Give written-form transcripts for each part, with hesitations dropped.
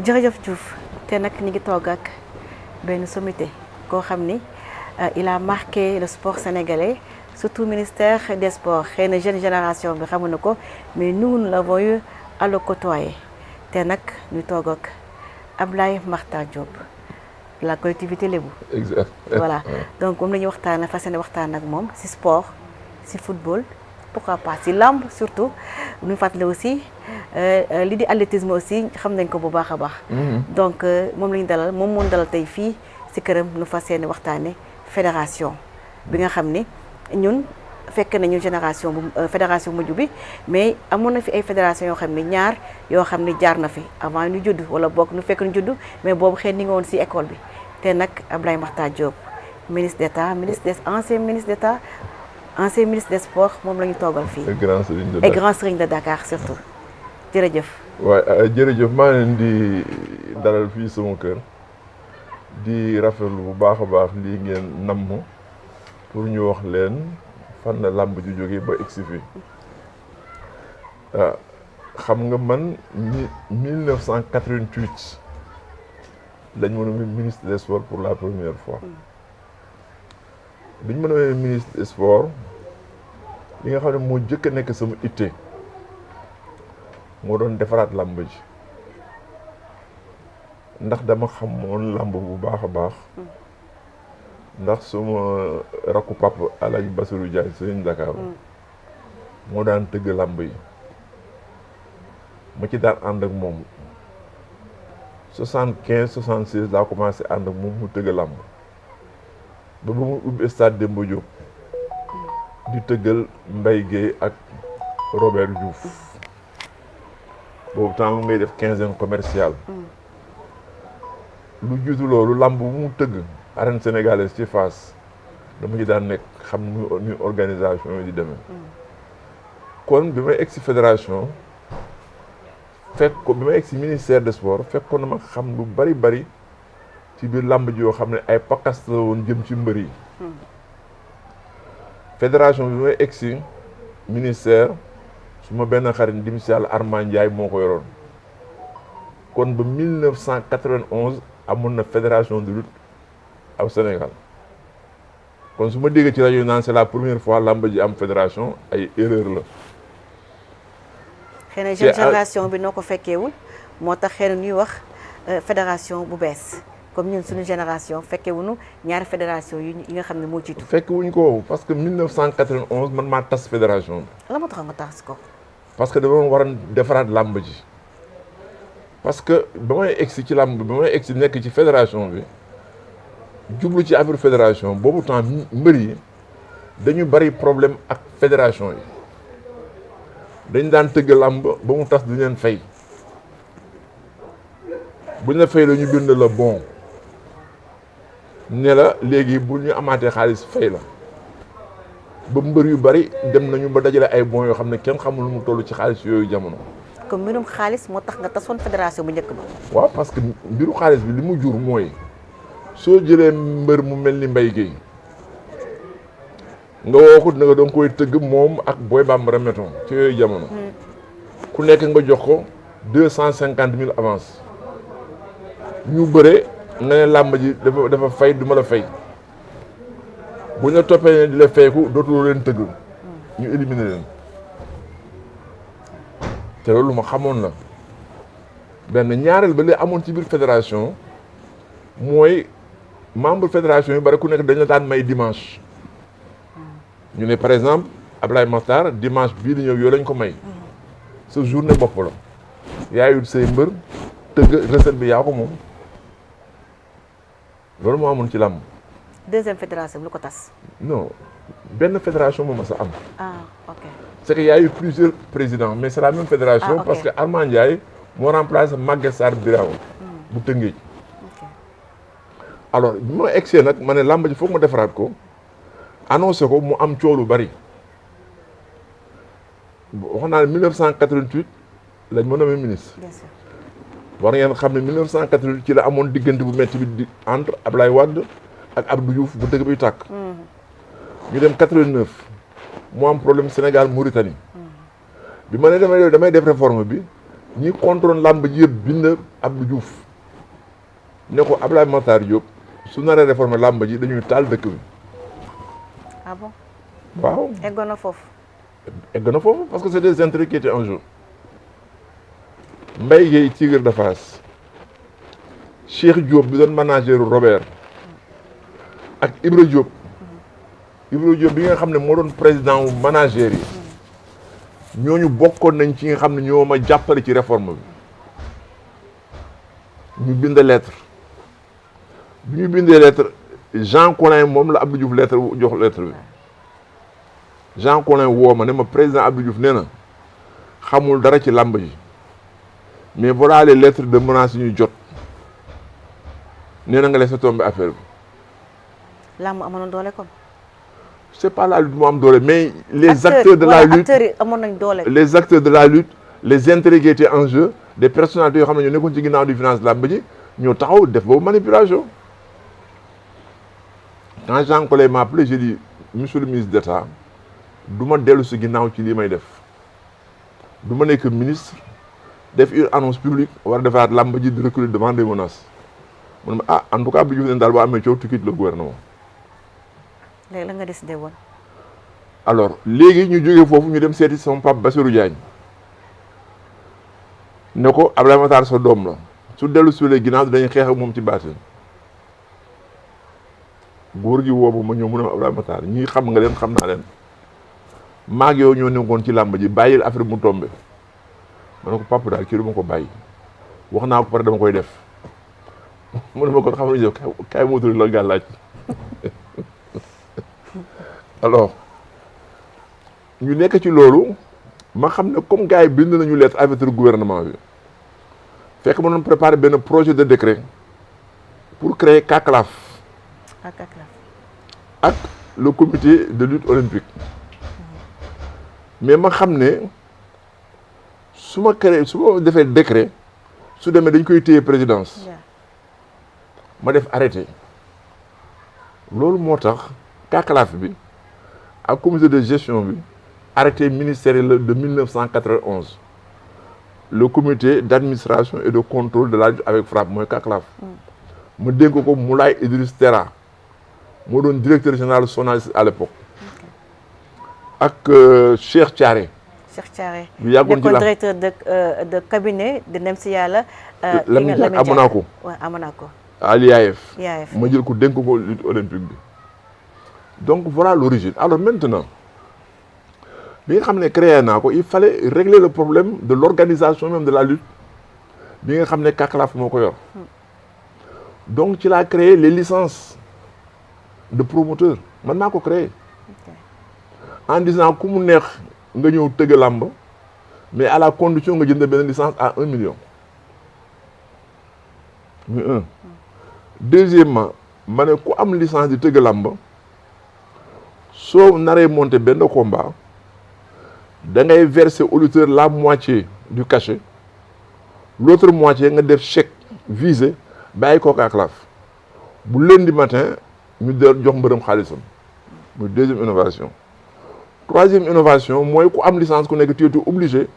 jërëjëf Diouf te nag ñu ngi toog ak benn sommité koo xam ni il a marqué le sport sénégalais surtout ministère des sports xëy na jeune génération bi xamu na ko mais nous l'avons eu à le côtoyer te nag ñu toog ak Ablaye Makhtar Diop de la collectivité Lébu. exact voilà donc moom la ñuy waxtaan fas yéene waxtaan ak moom si sport si football pourquoi pas si lamb surtout ñu fàttali aussi li di athlétisme aussi xam nañ ko bu baax a baax. donc moom la ñu dalal moom moo dalal tey fii si këram nu fas yéene waxtaane fédération bi nga xam ni ñun fekk nañu génération bu fédération mujj bi mais amoon na fi ay fédération yoo xam ne ñaar yoo xam ne jaar na fi avant ñu judd wala bokk ñu fekk ñu judd mais boobu xëy ni nga woon si école bi te nag Ablaye Makhtar Diop ministre d'État ancien ministre d'État ancien ministre des sports moom la ñu toogal fii. et grand serigne de Dakar surtout jërëjëf. waaw jërëjëf maa leen di dalal fii sama kër di rafetlu bu baax a baax lii ngeen namm pour ñu wax leen fan la làmb ju jógee ba egsi fi xam nga man 1988 lañ ma nommé ministre des sports pour la première fois biñ ma nommé ministre des sports li nga xam ne moo jëkk a nekk sama itte moo doon defaraat làmb ji ndax dama xamoon làmb bu baax a baax ndax suma rakku papa Alaaji Bassirou Diagne Sëriñ Dakar moo daan tëgg làmb yi ma ci daan ànd ak moom 75 76 laa commencé ànd ak moom mu tëgg làmb ba mu ubbi stade Demba Diop di tëggal Mbaye Guèye ak Robert Diouf boobu temps ngay def quinzaine commerciale lu jiitu loolu làmb bu mu tëgg arène sénégalaise ci Fass dama ci daan nekk xam ni organisation yi di demee kon bi may egg si fédération fekk ko bi may egg si ministère des sports fekk ko na ma xam lu bari ci biir làmb ji yoo xam ne ay pakkas la woon jëm ci mbër yi fédération bi may egg si ministère su ma benn xarit di si yàlla Armand Ndiaye moo ko yoroon kon ba 1991 amoon na fédération de lutte au Sénégal kon su ma déggee ci rajo yi naan c'est la première fois làmb ji am fédération ay erreur la. xëy na jeune génération bi noo ko fekkeewul moo tax xëy na ñuy wax fédération bu bees comme ñun suñu génération fekkewuñu ñaari fédération yi nga xam ne moo jiitu. fekkewuñ ko parce que 1991 man maa tas fédération bi. la moo tax nga tas ko. parce que dama war a defaraat làmb ji parce que ba may egsi ci làmb bi ba may egsi nekk ci fédération bi jublu ci affaire fédération boobu temps mbër yi dañu bari problème ak fédération yi dañ daan tëgg làmb ba mu tas duñ leen fay buñ la fay la ñu bind la bon ne la léegi bu ñu amaatee xaalis fay la ba mbër yu bari dem nañu ba dajale ay bons yoo xam ne kenn xamul lu mu toll ci xaalis yooyu jamono. comme mbirum xaalis moo tax nga tasoon fédération bu njëkk ba. waaw parce que mbiru xaalis bi li mu jur mooy soo jëlee mbër mu mel ni Mbaye Guèye nga woo ko nga doon koy tëgg moom ak Boy Bambara meton ci yooyu jamono. ku nekk nga jox ko 250 000 avance ñu bëre nga ne làmb ji dafa fay du ma la fay. bu ñu la toppee ne di la fayku dootuloo leen tëgg ñu éliminer leen te loolu ma xamoon la benn ñaareel ba li amoon ci biir fédération mooy membre fédération yu bari ku nekk dañ la daan may dimanche ñu ne par exemple Ablaye Makhtar dimanche bii di ñëw yoo lañ ko may sa journée bopp la yaayut say mbër tëgg recette bi yaa ko moom loolu moo amoon ci làmb. deuxième fédération lu ko tas. non benn fédération moom sa am. ah ok. c'est que y a eu plusieurs présidents mais c'est la même fédération. Ah, okay. Parce que Armand Ndiaye moo remplacé Maguette Sarr Birao bu Tëngéej. alors bi ma egsee nag ma ne làmb ji foog ma defaraat ko annoncé ko mu am coow lu bari wax naa ne 1988 lañ ma nommé ministre. bien sûr. war ngeen xam ne 1988 ci la amoon diggante bu métti bi entre Ablaye Wade ak Abdou Diouf bu dëgg bi tàkk. ñu dem 89 mu am problème Sénégal Mauritanie. bi ma ne damay def réforme bi ñi contrôle làmb ji yëpp bind Abdou Diouf ne ko Abdoulaye Makhtar Diop su naree réformer làmb ji dañuy taal dëkk bi. ah bon. waaw eggoon na foofu. egg na foofu parce que c'est des intérêts qui étaient en jeu. Mbaye Gueye Tigre de Fass Cheikh Diop bi doon manager Robert ak Ibra Diop bi nga xam ne moo doon président wu manager yi ñooñu bokkoon nañ ci nga xam ne ñoo ma jàppale ci réforme bi ñu bind lettre bi ñu bindee lettre Jean Collin moom la Abdou Diouf lettre jox lettre bi Jean Collin woo ma ne ma président Abdou Diouf nee na xamul dara ci làmb ji mais voilà les lettres de menace yi ñuy jot nee na nga laisser tomber affaire bi. làmb amoon na doole kon. c'est pas la lutte moo am doole mais les acteurs de la lutte acteurs yi amoon nañ doole. les acteurs de la lutte les intérêts qui étaient en jeu des personnalités yoo xam ne ñoo nekkoon ci ginnaaw du finance làmb ji ñoo taxaw def boobu manipulation. quand Jean Collin m'a appelé j'ai dit monsieur le ministre d'État du ma dellu si ginnaaw ci lii may def du ma nekk ministre def une annonce publique war a defaat làmb ji di reculer devant des menaces mu ne ma en tout cas bi ñu ne daal boo amee coow tu quittes le gouvernement. léegi la nga décidé woon. alors léegi ñu jógee foofu ñu dem seeti sama papa Bassirou Diagne ne ko Abdoulaye Makhtar sa doom la su dellu si les ginnaaw dañuy xeex ak moom ci baatin góor gi woobu ma ñëw mu ne Abdoulaye Makhtar ñii xam nga leen xam naa leen maag yow ñoo nekkoon ci làmb ji bàyyil affaire mu tombé ma ne ko papa daal kii du ma ko bàyyi wax naa ko pare dama koy def mu ne ma ko xam nañu kaay mootali la gàllaaj alors ñu nekk ci loolu ma xam ne comme gars yi bind nañu lettre avertir gouvernement bi fekk ma doon préparer benn projet de décret pour créer CACLAF ak le comité de lutte olympique mais ma xam ne su ma defee décret su demee dañ koy téye présidence ma def arrêté loolu moo tax CACLAF bi ak comité de gestion bi arrêté ministériel de 1991 le comité d'administration et de contrôle de la lutte avec frappe mooy CACLAF ma dénk ko Moulay Idriss Terra moo doon directeur général Sonacos à l'époque ak Cheikh Thiaré. Cheikh Thiaré bu yàggoon ci la directeur de cabinet de dem si yàlla. Lamine Diack Amonaco. waaw Amonaco. à l'IAF. IAF ma jël ko dénk ko lutte olympique bi. donc voilà l'origine alors maintenant bi nga xam ne créé naa ko il fallait régler le problème de l'organisation même de la lutte bi nga xam ne CACLAF moo ko yor. donc ci laa créé les licences de promoteur man maa ko créé. en disant ku mu neex nga ñëw tëgg làmb mais à la condition nga jënd benn licence à 1 million. muy un. deuxièmement ma ne ku am licence di tëgg làmb soo naree monter benn combat da ngay verser au lutteur la moitié du cachet l'autre moitié nga def chèque visé bàyyi ko CACLAF bu lundi matin ñu jox mbërëm xaalisam muy deuxième innovation. troisième innovation mooy ku am licence ku nekk tu es obligé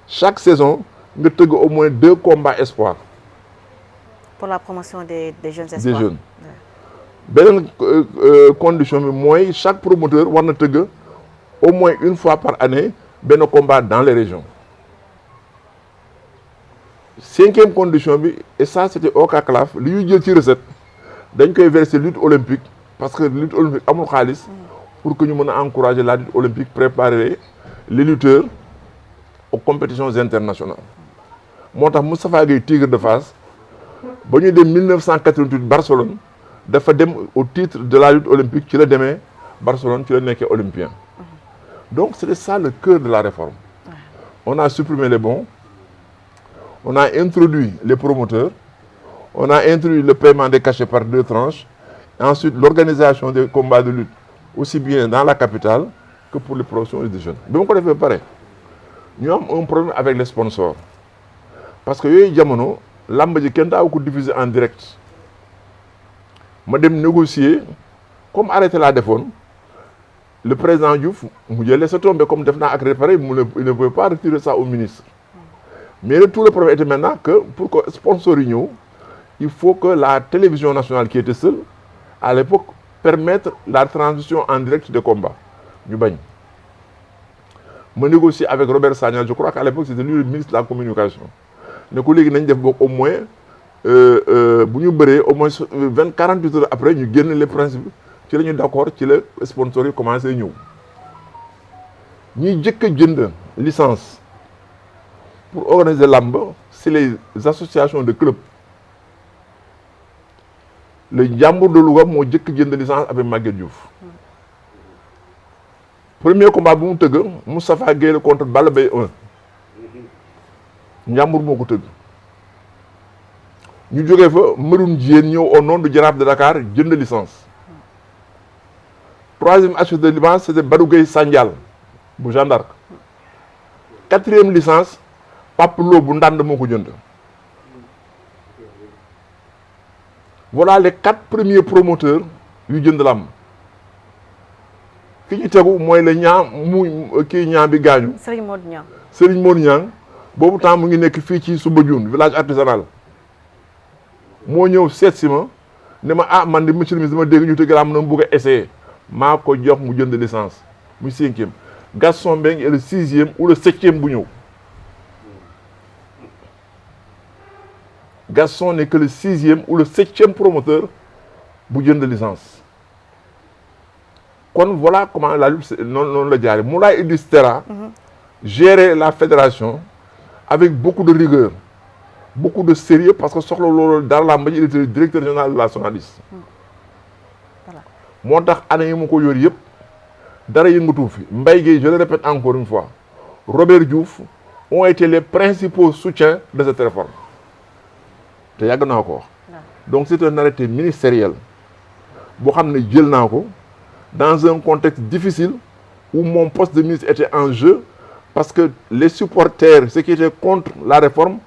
chaque saison nga tëgg au moins 2 combats espoirs. pour la promotion des jeunes espoirs. des jeunes. beneen condition bi mooy chaque promoteur war na tëgg au moins une fois par année benn combat dans les régions. 5e condition bi et ça c'était au CACLAF li ñuy jël ci recette dañ koy verser lutte olympique parce que lutte olympique amul xaalis. pour que ñu mën a encourager la lutte olympique préparer les lutteurs aux compétitions internationales moo tax Moustapha Gueye Tigre de Fass ba ñu dem 1988 Barcelone dafa dem au titre de la lutte olympique ci la demee Barcelone ci la nekkee olympien donc c'était ça le cœur de la réforme. On a supprimé les bons, on a introduit les promoteurs, on a introduit le paiement des cachets par 2 tranches, et ensuite l'organisation des combats de lutte aussi bien dans la capitale que pour les promotions des jeunes. bi ma ko defee pare ñu am un problème avec les sponsors parce que yooyu jamono làmb ji kenn daaw ko diffuser en direct ma dem négocier comme arrêté laa defoon le président Diouf mu jëlee sa tombé comme def naa ak réparé il ne pouvait pas retirer ça au ministre Mais tout le problème était maintenant que pour que sponsor yi ñëw il faut que la télévision nationale qui était seule à l'époque permettre la transition en direct des combats ñu bañ ma négocier avec Robert Sagna, je crois qu'à l'époque c'était lui le ministre de la communication ne ko léegi nañ def boog au moins bu ñu bëree au moins 48 heures après ñu génn les principes ci la ñu d'accord ci la sponsor yi commencé ñëw ñuy jëkk a jënd licence pour organiser lamb c'est les associations de clubs. Le Ndiambour de Louga moo jëkk jënd licence avec Maguette Diouf premier combat bu mu tëgg Moustapha Gueye contre Balla Beye 1 Ndiambour moo ko tëgg ñu jógee fa Meroune Diène ñëw au nom du Jaraaf de Dakar jënd licence troisième acheteur de licence c'était Badou Gueye Sandial bu Jeanne d'Arc quatrième licence Pape Lo bu Ndande moo ko jënd. Voilà les 4 premiers promoteurs yu jënd lamb ki ñu tegu mooy le ñaam mu kii ñaam bi gaañu. Serigne Modou Niang. Serigne Modou Niang boobu temps mu ngi nekk fii ci Soumbédioune village artisanal moo ñëw seet si ma ne ma ah man de monsieur le ministre dama dégg ñu tëgg lamb na mu bëgg a essayer maa ko jox mu jënd licence muy 5e Gaston Mbengue est le 6e ou le 7e bu ñëw. Gaston n'est que le 6e ou le 7e promoteur bu jënd licence kon voilà comment la lutte non la jaare Moulay Idriss Terra gérer la fédération avec beaucoup de rigueur beaucoup de sérieux parce que soxla loolu dans la il était directeur général de la Sonadis moo tax année yi mu ko yor yëpp dara yëngatu fi Mbaye Gueye je le répète encore une fois Robert Diouf ont été les principaux soutiens de cette réforme te yàgg naa ko wax donc c'est un arrêté ministériel boo xam ne jël naa ko dans un contexte difficile où mon poste de ministre était en jeu parce que les supporters ceux qui étaient contre la réforme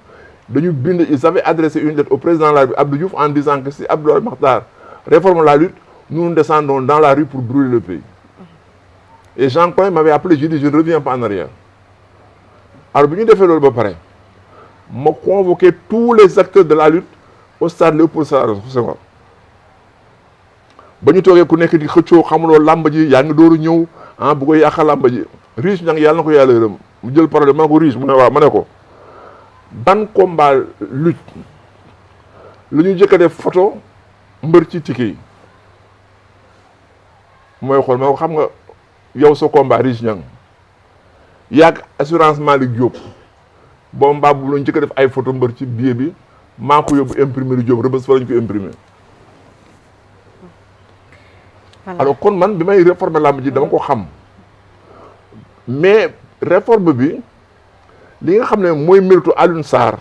dañu bind ils avaient adressé une lettre au président de la République Abdou Diouf en disant que si Abdoulaye Makhtar réforme la lutte nous descendons dans la rue pour brûler le pays et Jean Coin m'avait appelé je dis je ne reviens pas en arrière alors bi ñu defee loolu ba pare ma convoqué tous les acteurs de la lutte au stade Léopold Sédar Senghor ba ñu toogee ku nekk di xëccoo xamuloo làmb ji yaa ngi dooru ñëw ah bu ko yàqa làmb ji Riche Niang yàlla na ko yàlla yërëm mu jël parole ma ne ko Riche mu ne waaw ma ne ko ban combat lutte lu ñu jëkk a def photo mbër ci ticket yi mooy xool ma ko xam nga yow sa combat Riche Niang yàgg assurance Malick Diop boo mbaa bu lañu jëkk a def ay photo mbër ci billet bi maa ko yóbbu imprimerie Diop Rebeuss fa lañu ko imprimer alors kon man bi may réformer làmb ji dama ko xam mais réforme bi li nga xam ne mooy méritu Alioune Sarr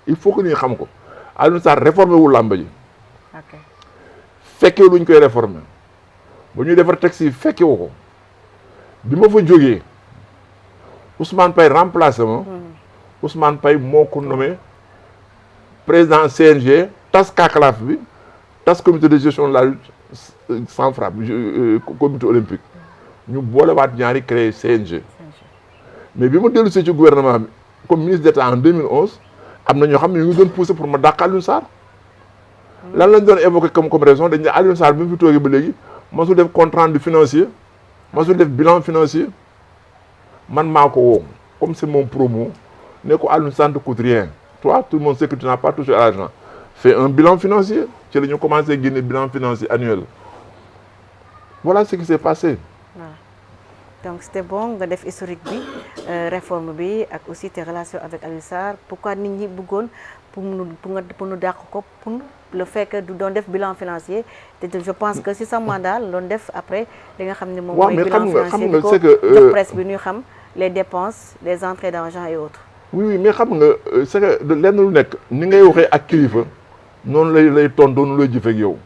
il faut que ñu xam ko Alioune Sarr réformer wu làmb ji fekkee luñ koy réformer ba ñuy defar texte yi fekke wu ko bi ma fa jógee Ousmane Paye remplacé ma Ousmane Paye moo ko nommé président CNG tas CACLAF bi tas comité de gestion de la lutte sans frappe comité olympique ñu boolewaat ñaari créé CNG mais bi ma dellu see ci gouvernement bi comme ministre d'État en 2011 am na ñoo xam ne ñu ngi doon poussé pour ma dàq Alioune Sarr lan lañ doon évoqué comme raison dañ ne Alioune Sarr bi mu fi toogee ba léegi masul def compte rendu financier masul def bilan financier man maa ko woo comme c'est mon promo ne ko Alioune Sarr ne coûte rien toi tout le monde sait que tu n'as pas touché à l'argent fais un bilan financier ci la ñu commencé génne bilan financier annuel voilà ce qui s'est passé. Voilà. Donc c'était bon nga def historique bi réforme bi ak aussi tes relations avec Alioune Sarr pourquoi nit ñi bëggoon pour nu dàq ko pour le fait que du doon def bilan financier te je pense que si sa mandat doon def après li nga xam ne moom mooy bilan financier di ko jox presse bi ñuy xam les dépenses les entrées d'argent et autres. oui mais xam nga c'est que lenn lu nekk ni ngay waxee ak kilifa noonu lay tontu noonu lay jëfee ak yow.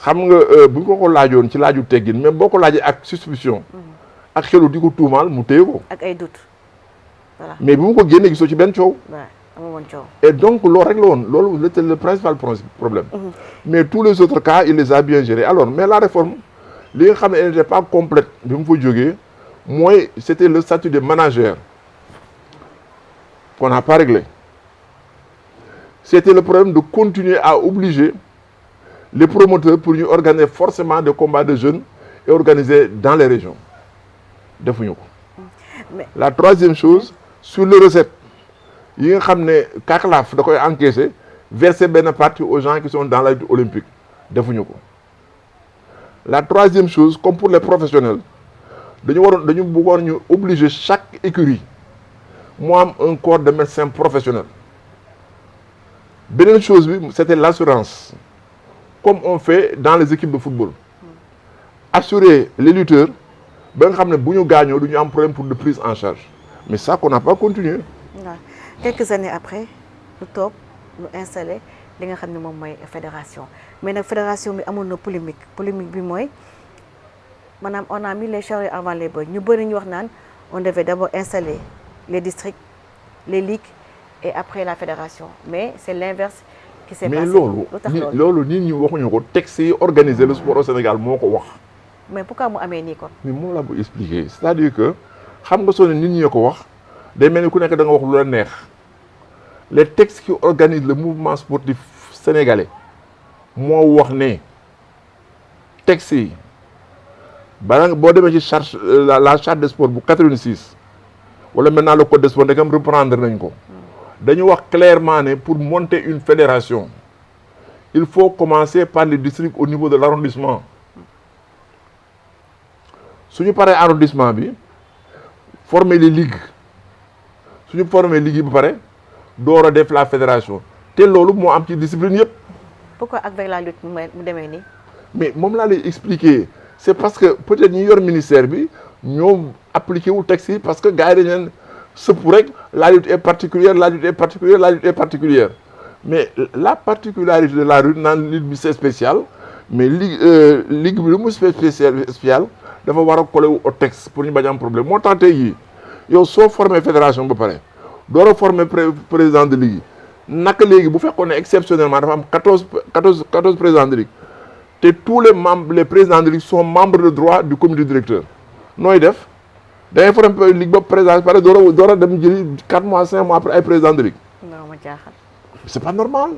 xam nga bu ñu ko laajoon ci laaju teggin même boo ko laajee ak suspicion. ak xelu di ko tuumaal mu téye ko. ak ay doute voilà. mais bi mu ko génnee gisoo ci benn coow. waaw amu woon coow. et donc loolu rek la woon loolu c'était le principal problème. mais tous les autres cas il les a bien gérés alors mais la réforme li nga xam ne elle n'était pas complète bi mu fa jógee mooy c'était le statut de manager qu'on n'a pas réglé. C'était le problème de continuer à obliger les promoteurs pour nous organiser forcément des combats de jeunes et organiser dans les régions. La troisième chose, sur les recettes, il y a des CACLAF qui ont encaissé, verser une partie aux gens qui sont dans la lutte olympique. La troisième chose, comme pour les professionnels, nous devons obliger chaque écurie moi un corps de médecins professionnels. Deuxième chose, c'était l'assurance, comme on fait dans les équipes de football. Assurer les lutteurs, ben xam ne bu ñu gaañoo du ñu am problème pour de prise en charge. Mais ça qu'on n'a pas continué. Ouais. Quelques années après, nous installé li nga xam ne moom mooy fédération. Mais la fédération bi amoon na polémique bi mooy maanaam on a mis les charrues avant les bœufs. Ñu bëri ñu wax naan on devait d'abord installer les districts, les ligues et après la fédération. Mais c'est l'inverse qui s'est passé. Mais loolu nit ñi waxuñu ko texte yi organiser le sport au Sénégal moo ko wax. Mais pourquoi mu amee nii kon. Mais moom laa bëgg expliquer, c'est-à-dire que xam nga soo ne nit ñi ko wax day mel ni ku nekk da nga wax lu la neex. Les textes qui organisent le mouvement sportif sénégalais moo wax ne texte yi bala boo demee ci charte la charte de sport bu 86 wala maintenant le code de sport ndekam reprendre nañ ko dañu wax clairement ne pour monter une fédération il faut commencer par les districts au niveau de l'arrondissement. Suñu paree arrondissement bi former les ligues suñu former ligue ba pare door a def la fédération te loolu moo am ci discipline yëpp. Pourquoi avec la lutte mu demee nii. Mais moom laa lay expliquer c'est parce que peut-être ñi yor ministère bi ñoo appliqué wu texte yi parce que gars yi dañu leen sëpp rek la lutte est particulière la lutte est particulière la lutte est particulière mais la particularité de la lutte naan lutte bi c'est spécial mais ligue bi lu mu spécial dafa war a coller wu au texte pour ñu bañ am problème moo tax tey jii yow soo formé fédération ba pare door a formé président de ligue naka léegi bu fekkoon ne exceptionnellement dafa am 14 présidents de ligue te tous les membres les présidents de ligue sont membres de droit du comité directeur nooy def da ngay formé ligue ba président pare door a dem jëli 4 mois 5 mois après ay président de ligue. non ma jaaxal. C'est pas normal.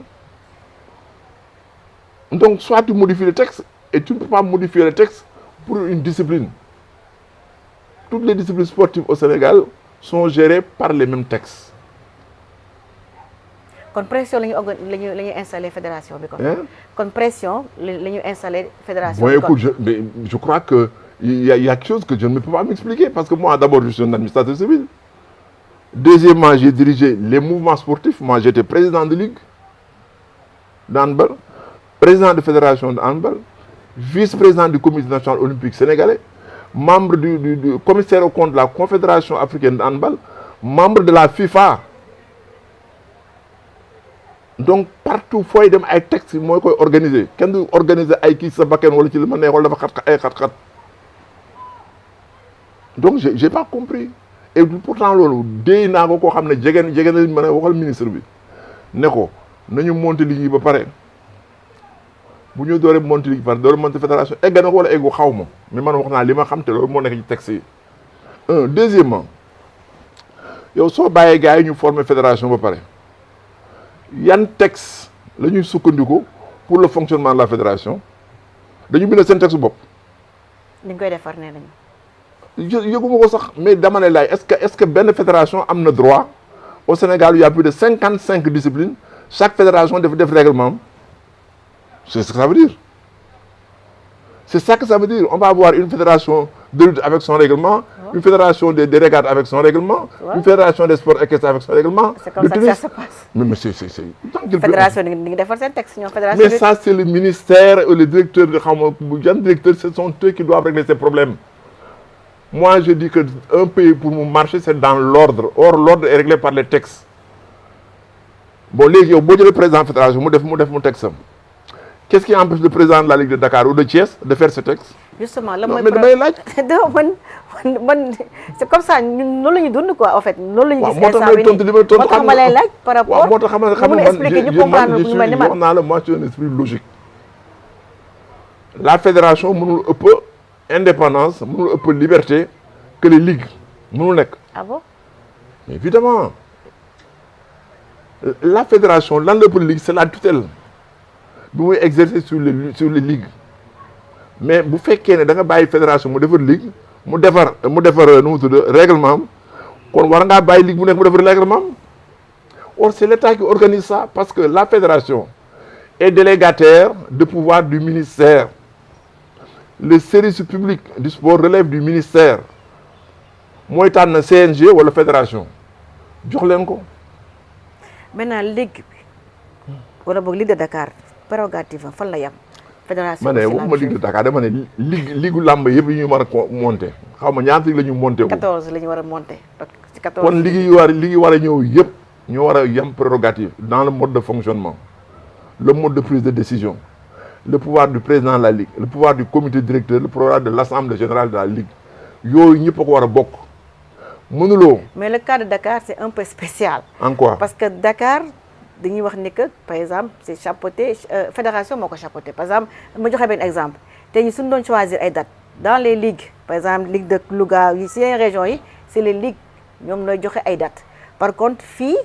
Donc soit tu modifies le texte et tu ne peux pas modifier le texte pour une discipline. Toutes les disciplines sportives au Sénégal sont gérées par les mêmes textes. Kon pression la ñu installé fédération bi kon. Kon pression la ñu installé fédération Bon, bi kon. écoute, je crois que il y a quelque chose que je ne peux pas m'expliquer parce que moi d'abord je suis un administrateur civil. Deuxièmement, j'ai dirigé les mouvements sportifs. Moi, j'étais président de ligue d'handball, président de fédération de handball, vice-président du comité national olympique sénégalais, membre du commissaire au compte de la Confédération africaine de handball, membre de la FIFA. Donc partout foo dem ay textes mooy koy organiser kenn du organiser ay kii sa bakkan wala ci li ma neexoon dafa xat. Donc j'ai pas compris. Et pourtant loolu déy naa ko koo xam ne jege na mën a waxal ministre bi ne ko nañu monter ligue ba pare bu ñu dooree monter ligue ba pare doore monter fédération egg na ko wala eggu xaw ma mais man wax naa li ma xam te loolu moo nekk ci texte yi. Deuxièmement yow soo bàyyee gars yi ñu former fédération ba pare yan texte la ñuy sukkandiku pour le fonctionnement de la fédération dañu bind seen texte bopp. Ni ñu koy defar nee nañu. yëguma ko sax mais dama ne laay est-ce que benn fédération am na droit au Sénégal il y a plus de 55 disciplines chaque fédération def règlement c'est ce que ça veut dire. C'est ça que ça veut dire. On va avoir une fédération de lutte avec son règlement, une fédération des régates avec son règlement, une fédération des sports équestres avec son règlement. C'est comme ça que ça se passe. Mais c'est Fédération ni defar seen texte ñoo fédération. Mais ça c'est le ministère et le directeur de directeur, ce sont eux qui doivent régler ces problèmes. Moi je dis que un pays pour marcher c'est dans l'ordre. Or l'ordre est réglé par les textes. Bon léegi yow boo jëlee président fédération mu def mu texte am. Qu'est-ce qui empêche le président de la Ligue de Dakar ou de Thiès de faire ce texte? Justement, mais damay laaj. C'est comme ça ñun loolu la ñu dund quoi en fait loolu la ñu gis. moo tax may tontu li may tontu xam nga lay laaj par rapport. moo tax xam nga expliquer ñu comprendre ñu mel ni man. wax naa la moi je suis un esprit logique. La fédération mënul ëpp indépendance mënul ëpp liberté que les ligues mënul nekk. Ah bon? Mais évidemment la fédération lan la pour ligue c'est la tutelle bi muy exercer sur les ligues mais bu fekkee ne da nga bàyyi fédération mu defar ligue mu defar nu mu tudd règlement am kon war ngaa bàyyi ligue bu nekk mu defar règlement am or c'est l'État qui organise ça parce que la fédération est délégataire de pouvoir du ministère. Le service public du sport relève du ministère. Mooy tànn CNG wala fédération jox leen ko. maintenant ligue bi wala boog Ligue de Dakar prérogative fan la yam. fédération ma ne waxuma Ligue de Dakar dama ne ligue làmb yëpp yi ñu war a monter xaw ma ñaata la ñu monter wu. 14 la ñu war a monter. ci 14 kon ligue yi war a ñëw yëpp ñu war a yam prérogative dans le mode de fonctionnement le mode de prise de décision le pouvoir du président de la ligue le pouvoir du comité directeur le pouvoir de l'assemblée générale de la ligue yooyu ñëpp a ko war a bokk mënuloo. mais le cas de Dakar c'est un peu spécial. En quoi? Parce que Dakar dañuy wax ni que par exemple c'est chapeauté fédération moo ko chapeauté par exemple ma joxe benn exemple te ñu suñu doon choisir ay dates dans les ligues par exemple ligue de Louga yi si yeneen régions yi c'est les ligues ñoom nooy joxe ay dates par contre fii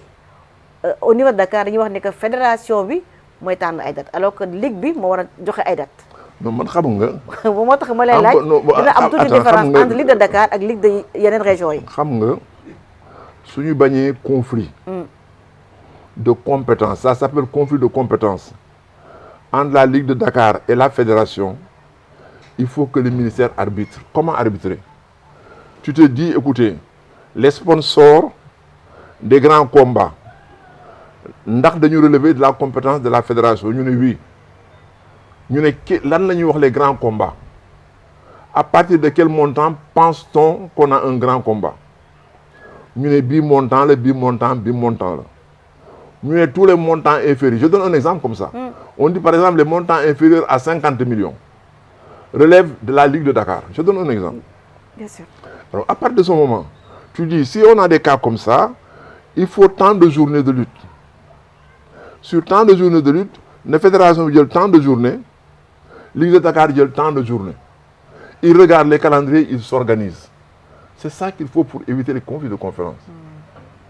au niveau de Dakar dañuy wax ni que fédération bi mooy tànn ay dates alors que ligue bi moo war a joxe ay dates. non man xam nga. moo tax ma lay laaj dina am tuuti différence entre ligue de Dakar ak ligue de yeneen régions yi. xam nga suñu bañee conflit de compétence ça s'appelle conflit de compétence entre la Ligue de Dakar et la fédération il faut que le ministère arbitre. Comment arbitrer? Tu te dis écoutez les sponsors des grands combats ndax dañu relever de la compétence de la fédération ñu ne oui ñu ne lan la ñuy wax les grands combats à partir de quel montant pense-t-on qu'on a un grand combat ñu ne bii montant la bii montant bii montant la ñu ne tous les montants inférieurs je donne un exemple comme ça on dit par exemple les montants inférieurs à 50 millions relèvent de la Ligue de Dakar je donne un exemple. Bien sûr. Alors à partir de ce moment tu dis si on a des cas comme ça il faut tant de journées de lutte sur tant de journées de lutte la fédération bi jël tant de journées Ligue de Dakar jël tant de journées ils regardent les calendriers ils s'organisent c'est ça qu'il faut pour éviter les conflits de conférence.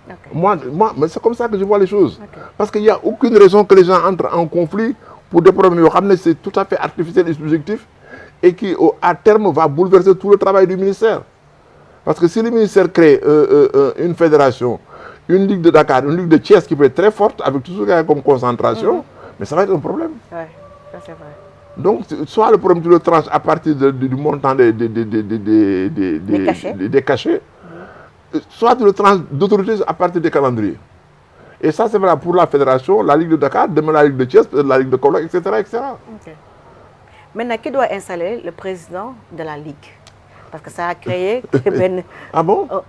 Okay. Moi mais c'est comme ça que je vois les choses. Okay. Parce qu'il y a aucune raison que les gens entrent en conflit pour des problèmes yoo xam ne c'est tout à fait artificiel et subjectif et qui à terme va bouleverser tout le travail du ministère. Parce que si le ministère crée une fédération, une Ligue de Dakar, une Ligue de Thiès qui peut être très forte avec tout ce qu'il y a comme concentration, mais ça va être un problème. Ouais, ça c'est vrai. Donc, soit le problème tu le tranches à partir du montant des cachets, soit tu le tranches d'autorité à partir des calendriers. Et ça, c'est vrai pour la fédération, la Ligue de Dakar, demain la Ligue de Thiès, la Ligue de Kaolack, etc., etc. Okay. Maintenant, qui doit installer le président de la Ligue? Parce que ça a créé une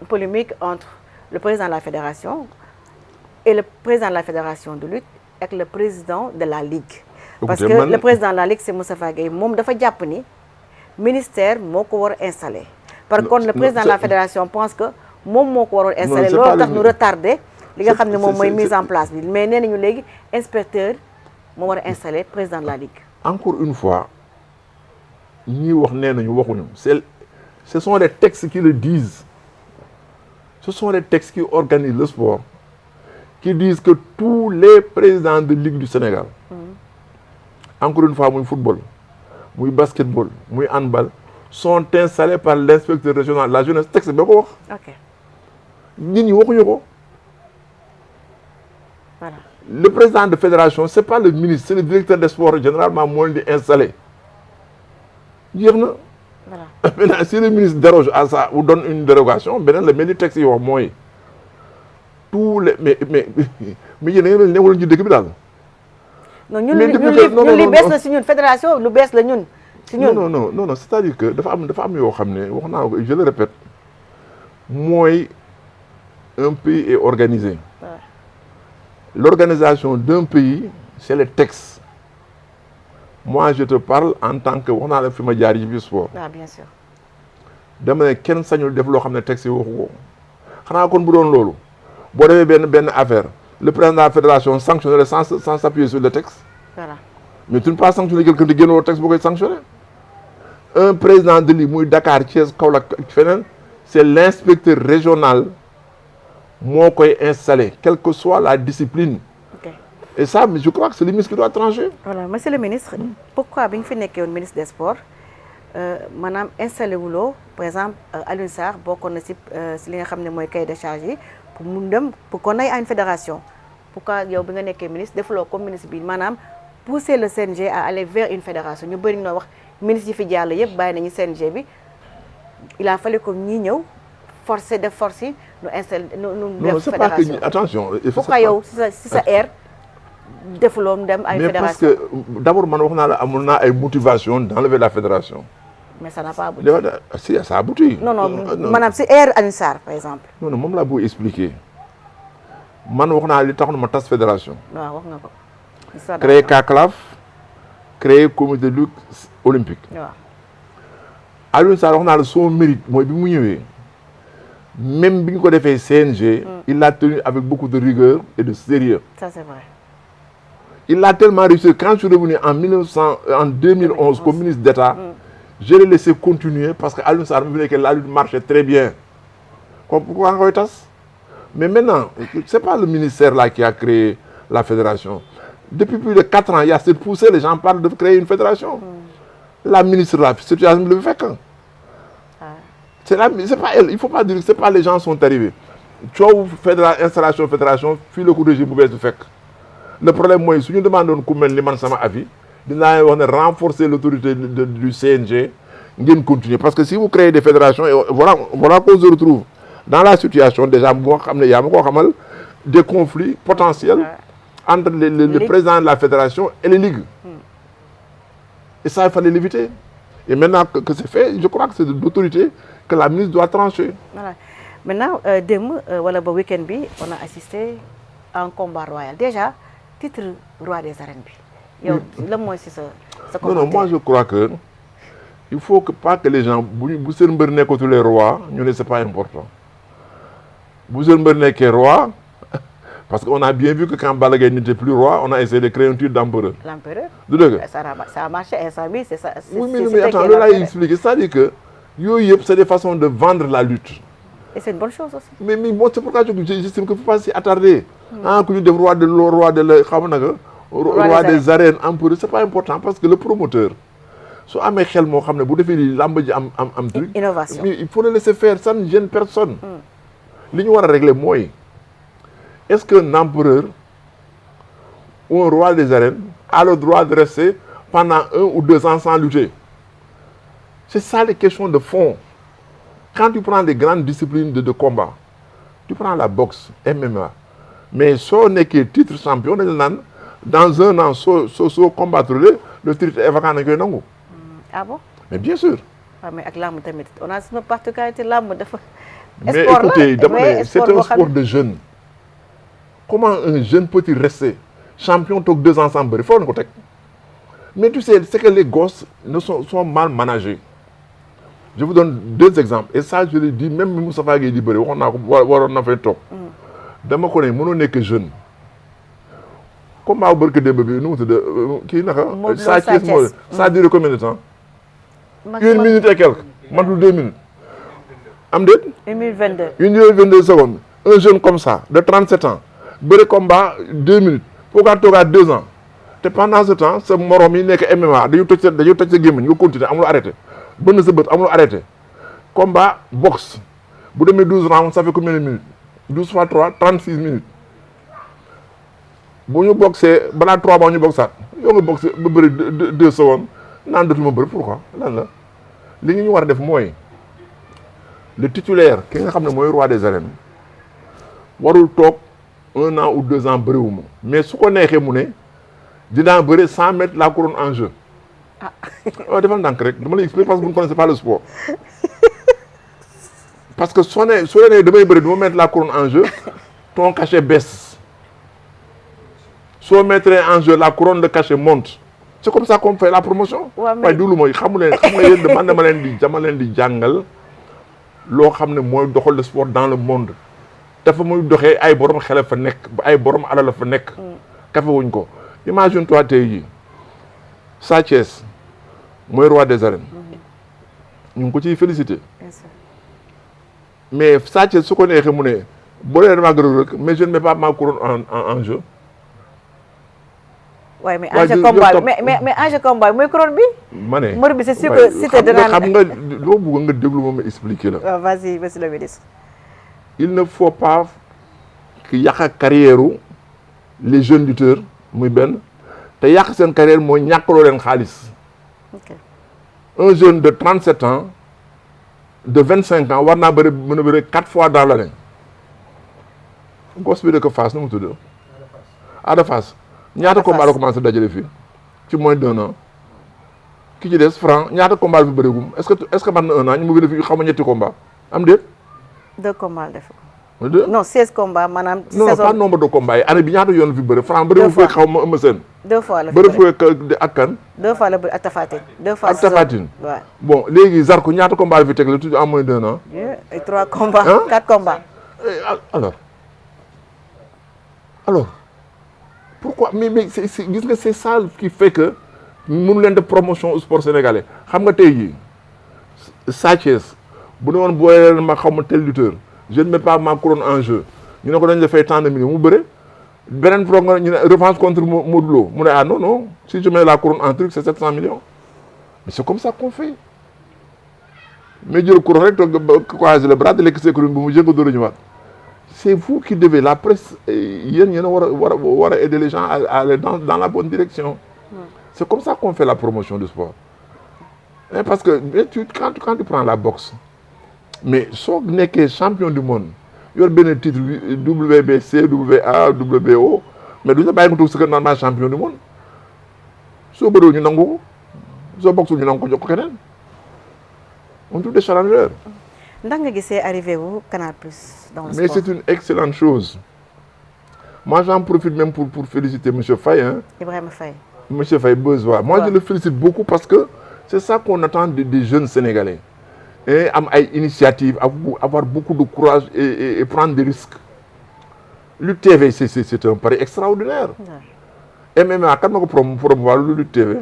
polémique entre le président de la fédération et le président de la fédération de lutte avec le président de la Ligue. Parce que le président de la Ligue, c'est Moustapha Gueye. Moom dafa jàpp ni ministère moo ko war a installer. Par contre, le président de la fédération pense que moom moo ko waroon installer. Loolu tax ñu retardé li nga xam ne moom mooy mise en place bi. Mais nee nañu léegi inspecteur moo war a installer président de la Ligue. Encore une fois ñi wax nee nañu waxuñu. Ce sont les textes qui le disent. Ce sont les textes qui organisent le sport, qui disent que tous les présidents de Ligue du Sénégal, encore une fois, muy football, muy basketball, muy handball, sont installés par l'inspecteur régional de la jeunesse. Texte bi ko wax. Ok. Nit ñi waxuñu ko. Voilà. Le président de fédération, c'est pas le ministre, c'est le directeur des sports généralement moo leen di installé. Jeex na. Voilà. Maintenant, si le ministre déroge à ça ou donne une dérogation, beneen la mel ni texte yi wax mooy tous les mais yéen da ngeen newul ci dëkk bi daal. non ñun li bees la si ñun fédération lu bees la ñun. si ñun non c'est-à-dire que dafa am yoo xam ne wax naa ko je le répète mooy un pays est organisé. Ouais. L'organisation d'un pays c'est les textes. Moi, je te parle en tant que wax naa la fi ma jaar yi ci sport. Ah, bien sûr. dama ne kenn sañul def loo xam ne texte yi waxu ko xanaa kon bu doon loolu boo defee benn affaire le président de la fédération sanctionnerait sans s'appuyer sur le texte. Voilà. Mais tu ne peux pas sanctionner quelqu'un qui génnoo texte boo koy sanctionner. Un président de Ligue muy Dakar Thiès Kaolack feneen c'est l'inspecteur régional moo koy installé quelle que soit la discipline. ok Et ça je crois que c'est le ministre qui doit trancher. voilà monsieur le ministre pourquoi bi nga fi nekkee woon ministre des sports maanaam installé wuloo par exemple Alioune Sarr bokkoon na si li nga xam ne mooy cahier de charge yi pour mu dem pour qu'on aille à une fédération pourquoi yow bi nga nekkee ministre defuloo comme ministre bi maanaam pousser le CNG à aller vers une fédération ñu bëri ñoo wax ministre yi fi jàll yëpp bàyyi nañu CNG bi il a fallu comme ñii ñëw forcer de force yi nu installé nu def c'est pas fédération que attention. pourquoi yow si sa air defuloo mu dem à une mais fédération parce que d'abord man wax naa la amoon naa ay motivation d'enlever la fédération. mais ça n'a pas abouti. si ça a abouti. non maanaam si air Alioune Sarr par exemple. non moom laa bëgg expliquer man wax naa li tax na ma tas fédération. waaw wax nga ko. créer CACLAF créer comité de lutte olympique. waaw Alioune Sarr wax naa la son mérite mooy bi mu ñëwee même bi ñu ko defee CNG. il l'a tenu avec beaucoup de rigueur et de sérieux. ça c'est vrai. Il a tellement réussi quand je suis revenu en 2011 comme ministre d'État. Je l'ai laissé continuer parce que Alioune Sarr me venait que la lutte marchait très bien. Pourquoi on tas? Mais maintenant, c'est pas le ministère là qui a créé la fédération. Depuis plus de 4 ans, il y a cette poussée, les gens parlent de créer une fédération. La ministre là, c'est le fait quand. C'est pas elle, il faut pas dire que c'est pas les gens sont arrivés. Tu as installation, puis le coup de régime pouvait se faire. Le problème, moi, si nous demandons à avis, nous allons renforcer l'autorité du CNG, nous continuer. Parce que si vous créez des fédérations, et voilà qu'on se retrouve dans la situation déjà, il y a des conflits potentiels entre le président de la fédération et les ligues. Et ça, il fallait l'éviter. Et maintenant que c'est fait, je crois que c'est de l'autorité que la ministre doit trancher. Voilà. Maintenant, demain, le week-end, on a assisté à un combat royal. Déjà, titre roi des arènes. Non, moi je crois que il faut pas que les gens, si vous êtes tous les rois, c'est pas important. Vous êtes roi, parce qu'on a bien vu que quand Balaguer n'était plus roi, on a essayé de créer un titre d'empereur. L'empereur ça a marché, c'est ça. Oui, mais attends, là il explique, c'est-à-dire que c'est des façons de vendre la lutte. Et c'est une bonne chose aussi. Mais bon, c'est pourquoi j'estime qu'il ne faut pas s'y attarder. Que le roi des arènes, empereur, c'est pas important parce que le promoteur, si on a un truc, innovation. Il faut le laisser faire, ça ne gêne personne. Ce qu'on doit régler, moi, est-ce qu'un empereur ou un roi des arènes a le droit de rester pendant 1 ou 2 ans sans lutter? C'est ça les questions de fond. Quand tu prends les grandes disciplines de combat, tu prends la boxe, MMA, mais si on est que titre champion, dans 1 an, si on combattre le titre est vacant. Ah bon? Mais bien sûr. Mais avec l'arme, on a une particularité l'arme. Mais écoutez, c'est un sport de jeunes. Comment un jeune peut-il rester champion 2 ans sans briller? Mais tu sais, c'est que les gosses sont mal managés. Je vous donne 2 exemples. Et ça, je le dis, même Moussa Gueye dit, on a fait un top. Dans mon connais, mon n'est que jeune. Comment au Burke de bébé, nous, ça a duré combien de temps? 1 minute et quelques. Maintenant 2 minutes. 1 minute 22. 1 minute 22 secondes. Un jeune comme ça, de 37 ans, le combat 2 minutes. Pourquoi tu as 2 ans? Et pendant ce temps, ce morom il n'est que MMA. Il continue, on arrêter. Bonne se battre, on arrêter. Combat, boxe. Vous donnez 12 rounds, ça fait combien de minutes? 12 fois 3, 36 minutes. Si vous boxez, 3 mois, vous boxez. Vous boxez 2 secondes. Pourquoi? Le titulaire, qui est le roi des arènes, warul top 1 an ou 2 ans. Mais ce qu'on est, c'est sans mettre la couronne en jeu. Je vais vous expliquer parce que vous ne connaissez pas le sport. Parce que si on mettre la couronne en jeu, ton cachet baisse. Si on mettrait en jeu la couronne, le cachet monte. C'est comme ça qu'on fait la promotion. Le sport dans le monde. Imagine-toi, Sathiès, moi roi des arènes. Nous pouvons féliciter. Mais Sathiès, ce qu'on est, boo leen mag Reug Reug mais je ne mets pas ma couronne en jeu. waaye mais enjeu combat bi mais enjeu combat bi mooy couronne bi. ma ne mbër bi c'est sûr que Siteu danaa xam nga loo bëgg nga déglu ma expliquer la. waaw vas-y monsieur le ministre. il ne faut pas que yàq carrière les jeunes lutteurs muy benn te yàq seen carrière mooy ñàkkaloo leen xaalis. ok un jeune de 37 ans de 25 ans war naa bëri mën a bëri 4 fois dans l'année. gos bi dëkk Fass nu mu tudd. Ada Fass ñaata combat la commencé dajale fii ci moins d'1 an. ki ci des Franc ñaata combat la fi bëreegum est-ce que man na 1 an ñu mu bëri fi xaw ma ñetti combat am déet. 2 combats def ko. 2 non 16 combats maanaam. ci non saison pas nombre de combats yi année bi ñaata yoon la fi bëri Franc bëri fu xaw ma Eumeu Sène. 2 fois la fi bëri bëri fu ak kan. 2 fois la bëri ak Tapha Tine. 2 fois ak Tapha Tine. waaw. bon léegi Zarko ñaata combat la fi teg la tout en moins d'1 an. ay 3 combats. Hein? 4 combats. Alors pourquoi mais c'est gis nga c'est ça qui fait que mënu leen def promotion au sport sénégalais xam nga tey jii Sa Thiès bu ne woon booyee ma xaw ma tel lutteur je ne mets pas ma couronne en jeu ñu ne ko dañ la fay tant de millions mu bëre beneen pro nga ñu ne revanche contre Modou Lo mu ne ah non non si je mets la couronne en truc c'est 700 millions mais c'est comme ça qu'on fait mais jël couronne rek toog croiser le bras de lekk sécurité bu mu jënga dóor a ñëwaat. C'est vous qui devez, la presse, yéen war a aider les gens à aller dans la bonne direction. C'est comme ça qu'on fait la promotion du sport. Et parce que quand tu prends la boxe, mais soo nekkee champion du monde yor benn titre WBC WA WBO mais duñu la bàyyi nga toog sa kër naan maa champion du monde soo bëree ñu nangu ko soo boxul ñu nangu ko jox ko keneen on trouve des challengeurs. ndax nga gisee arrivé wu Canal Plus dans le sport. Mais c'est une excellente chose. Moi, j'en profite même pour féliciter M. Faye. Hein. Ibrahima Faye. M. Faye Bezois. Moi, ouais. Je le félicite beaucoup parce que c'est ça qu'on attend des jeunes Sénégalais. Et avoir une initiative, avoir beaucoup de courage et prendre des risques. L'UTV, c'est un pari extraordinaire. Ouais. MMA, quand on promouvoir l'UTV.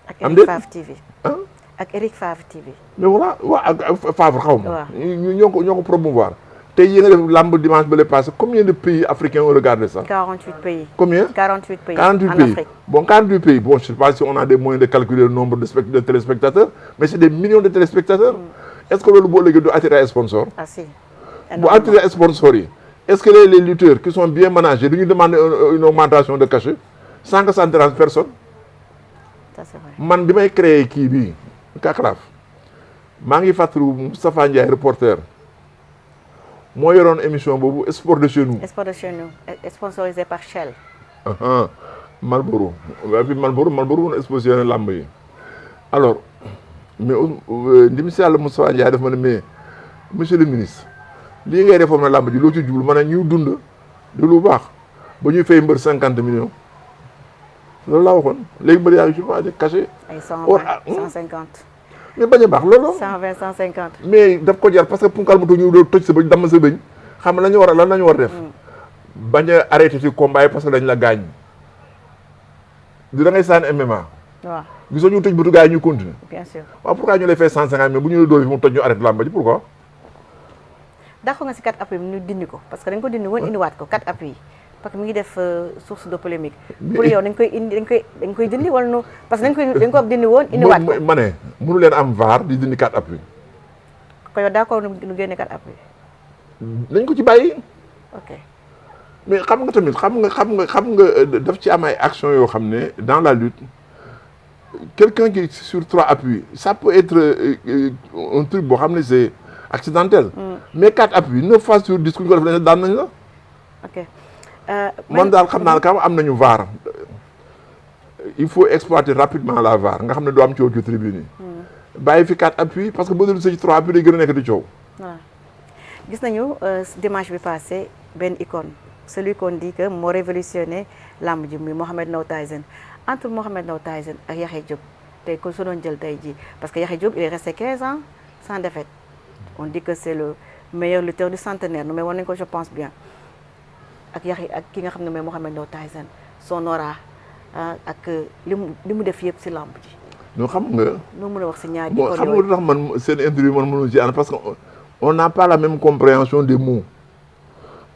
Avec Faf TV. Hein? Ak Eric Favre TV. mais voilà waaw ak Favre xaw ma. ñoo ko promouvoir. tey yéen a def lamb dimanche ba le passé combien de pays africains ont regardé ça. 48 pays. Combien 48 pays. 48 en pays. Afrique. Bon 48 pays bon je sais pas si on a des moyens de calculer le nombre de téléspectateurs mais c'est des millions de téléspectateurs. Est-ce que loolu boo léegi du attirer ay sponsors. Ah si. bu attirer ay sponsors yi. Est-ce que les lutteurs qui sont bien managés dañuy demander une augmentation de cachet sans que ça ne dérange personne. Ça c'est vrai. man bi may créer kii bii. Kakraaf maa ngi fàttali Moustapha Ndiaye reporter moo yoroon émission boobu sport de chez nous. Sport de chez nous sponsorisé par Shell. Marlboro waaye fi Marlboro woon exposé na làmb yi alors mais ndim si yàlla Moustapha Ndiaye daf ma ne mais monsieur le ministre lii ngay defoon na làmb ji loo ci jublu ma ne ñuy dund di lu baax ba ñuy fay mbër 50 millions. loolu laa waxoon léegi mbir yaa ngi ci pas de cachet. ay 120 150. mais bañ a baax loolu. 120 150. mais daf ko jar parce que punkal mu toog ñu doon toj sa bëñ damm sa bëñ xam nga lan la ñu war a def. bañ a arrêté ci combat yi parce que dañ la gaañ. da ngay sànni MMA. waaw gisoo ñu tëj bëtu gars yi ñuy continuer. bien sûr. waaw pourquoi ñu lay fay 150 mais bu ñu la dóor fi mu toj ñu arrêté làmb ji pourquoi. d'accord nga si 4 appuis ñu dindi ko parce que dañ ko dindi woon indiwaat ko 4 appuis. parce que mi ngi def source de polémique. pour yow dañ koy dindi wala nu parce que dañ ko dindi woon indiwaat ko. ma ne mënu leen am VAR di dindi 4 appuis. ko yow d'accord nu génne 4 appuis. dañ ko ci bàyyi. ok mais xam nga tamit xam nga daf ci am ay actions yoo xam ne dans la lutte quelqu'un qui sur 3 appuis ça peut être un truc boo xam ne c'est accidentel. mais 4 appuis 9 fois sur 10 ku ñu ko def daan nañ la. ok. man daal xam naa ne am nañu VAR il faut exploiter rapidement la VAR nga xam ne doo am coow ci tribune yi. bàyyi fi 4 appuis parce que boo doon ci 3 appuis day gën a nekk di coow. voilà gis nañu dimanche bi passé benn icône celui qu'on dit que moo révolutionné lamb ji muy Mohamed Ndao Tyson entre Mohamed Ndao Tyson ak Yaxya Diop tey ko su doon jël tey jii parce que Yaxya Diop il est resté 15 ans sans défaite on dit que c'est le meilleur lutteur du centenaire mais war nañu ko je pense bien. ak ki nga xam ne mooy Mohamed Ndao Tyson son aura ak li mu def yëpp si lamb ji. ñoo xam nga. noo mën a wax si ñaari bon xam nga lu tax man seen interview man mënu ci ànd parce que on n'a pas la même compréhension des mots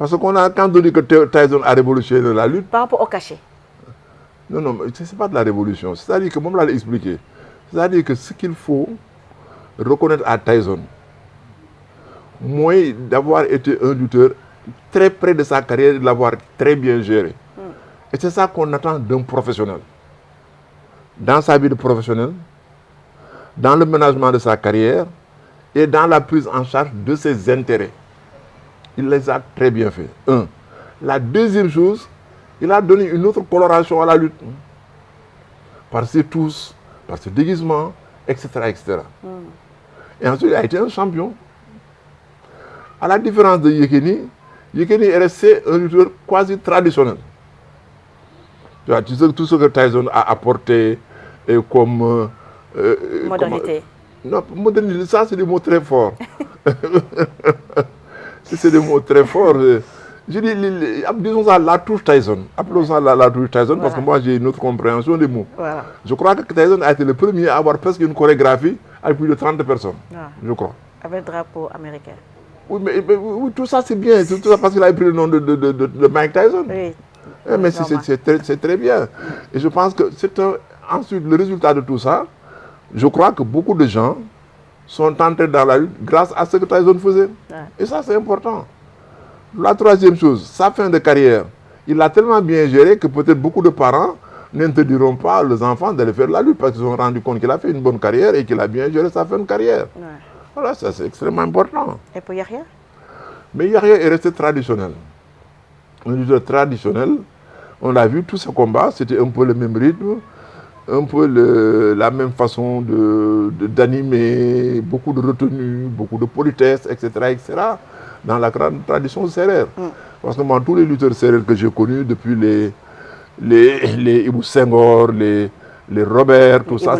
Parce qu'on a, quand on dit que Tyson a révolutionné la lutte... Par rapport au cachet. Non, ce n'est pas de la révolution. C'est-à-dire que, moi, je l'ai expliqué. C'est-à-dire que ce qu'il faut reconnaître à Tyson, moi, d'avoir été un lutteur très près de sa carrière, de l'avoir très bien géré. Et c'est ça qu'on attend d'un professionnel. Dans sa vie de professionnel, dans le management de sa carrière et dans la prise en charge de ses intérêts. Il les a très bien fait. Un. La deuxième chose, il a donné une autre coloration à la lutte. Par ses tous, par ses déguisements, etc. etc. Et ensuite, il a été un champion. À la différence de Yekini, Yekini est resté un lutteur quasi traditionnel. Tu vois, tout ce que Tyson a apporté comme... modernité. Non, modernité, ça c'est des mots très forts. C'est des mots très forts. Je dis, disons ça, la touche Tyson. Appelons ça la touche Tyson, parce que moi j'ai une autre compréhension des mots. Voilà. Je crois que Tyson a été le premier à avoir presque une chorégraphie avec plus de 30 personnes. Je crois. Avec le drapeau américain. Oui, mais tout ça c'est bien. C'est tout ça parce qu'il a pris le nom de Mike Tyson. Oui. Mais c'est très bien. Et je pense que c'est ensuite le résultat de tout ça. Je crois que beaucoup de gens sont entrés dans la lutte grâce à ce que Tyson faisait. Et ça, c'est important. La troisième chose, sa fin de carrière. Il l'a tellement bien géré que peut-être beaucoup de parents n'interdiront pas leurs enfants d'aller faire la lutte parce qu'ils se sont rendus compte qu'il a fait une bonne carrière et qu'il a bien géré sa fin de carrière. Voilà, ça c'est extrêmement important. Et pour Yahya? Mais Yahya est resté traditionnel. Un lutteur traditionnel. On l'a vu, tous ces combats, c'était un peu le même rythme. Un peu la même façon d'animer, beaucoup de retenue, beaucoup de politesse, etc., etc., dans la grande tradition sérère. Parce que moi, tous les lutteurs sérères que j'ai connus, depuis les Ibou Senghor, les Robert, tout ça,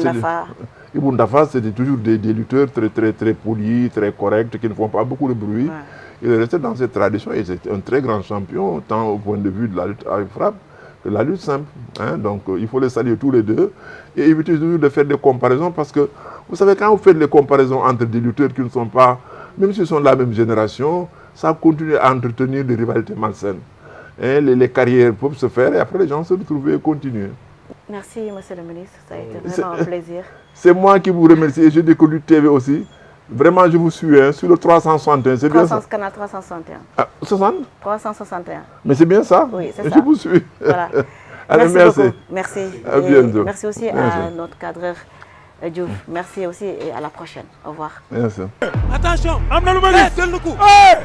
Ibou Ndafa, c'était toujours des lutteurs très, très, très polis, très corrects, qui ne font pas beaucoup de bruit. Il est resté dans cette tradition et c'est un très grand champion, tant au point de vue de la lutte avec frappe, que la lutte simple. Donc il faut les saluer tous les deux et éviter toujours de faire des comparaisons parce que vous savez, quand vous faites les comparaisons entre des lutteurs qui ne sont pas, même s'ils sont de la même génération, ça continue à entretenir des rivalités malsaines. Les carrières peuvent se faire et après les gens se retrouvent et continuer. Merci, monsieur le ministre, ça a été vraiment un plaisir. C'est moi qui vous remercie et je dis que Lutte TV aussi. Vraiment, je vous suis sur le 361, c'est bien ça? Canal 361. Ah, 60? 361. Mais c'est bien ça? Oui, c'est ça. Je vous suis. Voilà. Allez, merci beaucoup. Merci. À bientôt. Merci aussi à notre cadreur Diouf. Merci aussi et à la prochaine. Au revoir. Merci. Attention. Amna Lumali. Jël na ko.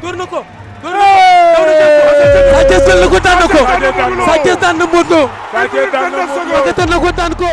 Tourne ko. Sa Thiès jël na ko daan na ko. Sa Thiès daan na Modou Lo. Sa Thiès daan na Modou Lo. Sa Thiès daan na ko daan ko.